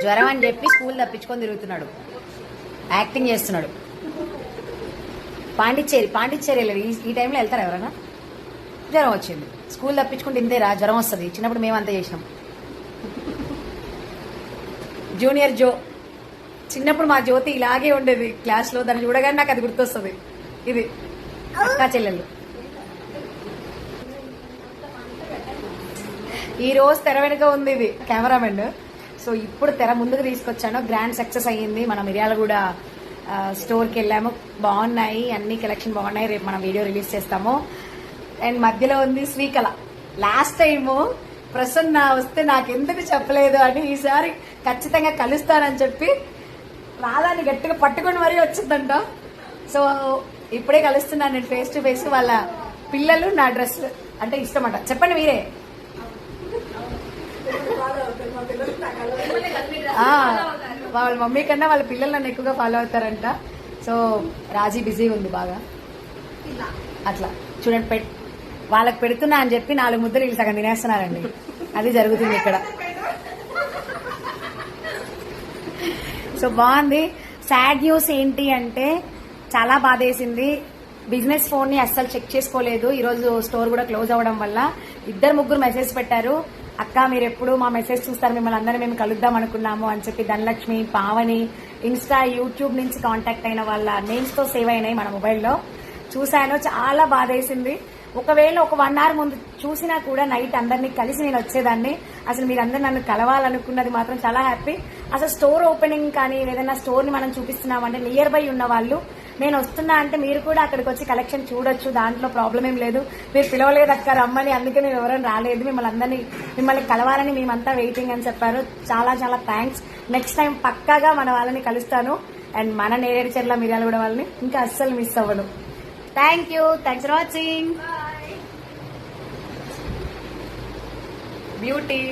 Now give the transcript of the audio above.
జ్వరం అని చెప్పి స్కూల్ తప్పించుకొని తిరుగుతున్నాడు, యాక్టింగ్ చేస్తున్నాడు. పాండిచ్చేరి వెళ్ళాడు. ఈ టైంలో వెళ్తారా ఎవరైనా? జ్వరం వచ్చింది, స్కూల్ తప్పించుకుంటే ఇంతేరా, జ్వరం వస్తుంది. చిన్నప్పుడు మేమంతా చేసినాం. జూనియర్ జో, చిన్నప్పుడు మా జ్యోతి ఇలాగే ఉండేది క్లాస్ లో. దాన్ని చూడగానే నాకు అది గుర్తొస్తుంది. ఇది అక్కా చెల్లెళ్ళు. ఈ రోజు తెర వెనుక ఉంది ఇది కెమెరామెన్. సో ఇప్పుడు తెర ముందుకు తీసుకొచ్చాను. గ్రాండ్ సక్సెస్ అయ్యింది. మన మిర్యాలగూడ స్టోర్కి వెళ్ళాము. బాగున్నాయి, అన్ని కలెక్షన్ బాగున్నాయి. రేపు మనం వీడియో రిలీజ్ చేస్తాము. అండ్ మధ్యలో ఉంది శ్రీకళ. లాస్ట్ టైము ప్రసన్న వస్తే నాకెందుకు చెప్పలేదు అని ఈసారి ఖచ్చితంగా కలుస్తానని చెప్పి రాధాని గట్టిగా పట్టుకొని మరీ వచ్చిందంట. సో ఇప్పుడే కలుస్తున్నాను నేను ఫేస్ టు ఫేస్. వాళ్ళ పిల్లలు నా డ్రెస్ అంటే ఇష్టమంట. చెప్పండి మీరే. వాళ్ళ మమ్మీ కన్నా వాళ్ళ పిల్లలు నన్ను ఎక్కువగా ఫాలో అవుతారంట. సో రాజీ బిజీ ఉంది బాగా. అట్లా చూడండి, వాళ్ళకి పెడుతున్నా అని చెప్పి 4 ముద్దలు వీళ్ళు సగం తినేస్తున్నారండి. అది జరుగుతుంది ఇక్కడ. సో బాగుంది. సాడ్ న్యూస్ ఏంటి అంటే చాలా బాధేసింది. బిజినెస్ ఫోన్ ని అస్సలు చెక్ చేసుకోలేదు. ఈరోజు స్టోర్ కూడా క్లోజ్ అవ్వడం వల్ల 2-3 మెసేజ్ పెట్టారు. అక్క మీరు ఎప్పుడు మా మెసేజ్ చూస్తారు, మిమ్మల్ని అందరినీ మేము కలుద్దాం అనుకున్నాము అని చెప్పి. ధనలక్ష్మి, పావని, ఇన్స్టా, యూట్యూబ్ నుంచి కాంటాక్ట్ అయిన వాళ్ళ నేమ్స్ తో సేవ్ అయినాయి మన మొబైల్లో. చూశాను, చాలా బాధేసింది. ఒకవేళ ఒక 1 hour ముందు చూసినా కూడా నైట్ అందరినీ కలిసి నేను వచ్చేదాన్ని. అసలు మీరందరూ నన్ను కలవాలనుకున్నది మాత్రం చాలా హ్యాపీ. అసలు స్టోర్ ఓపెనింగ్ కానీ ఏదైనా స్టోర్ ని మనం చూపిస్తున్నామంటే నియర్ బై ఉన్న వాళ్ళు నేను వస్తున్నా అంటే మీరు కూడా అక్కడికి వచ్చి కలెక్షన్ చూడొచ్చు. దాంట్లో ప్రాబ్లం ఏం లేదు. మీరు పిలవలేదు అక్క రమ్మని, అందుకే మేము ఎవరైనా రాలేదు. మిమ్మల్ని కలవాలని మేమంతా వెయిటింగ్ అని చెప్పారు. చాలా చాలా థ్యాంక్స్. నెక్స్ట్ టైం పక్కాగా మన వాళ్ళని కలుస్తాను. అండ్ మన నేరేడుచర్ల మిర్యాలగూడ వాళ్ళని ఇంకా అస్సలు మిస్ అవ్వను. Thank you. Thanks for watching. Beauty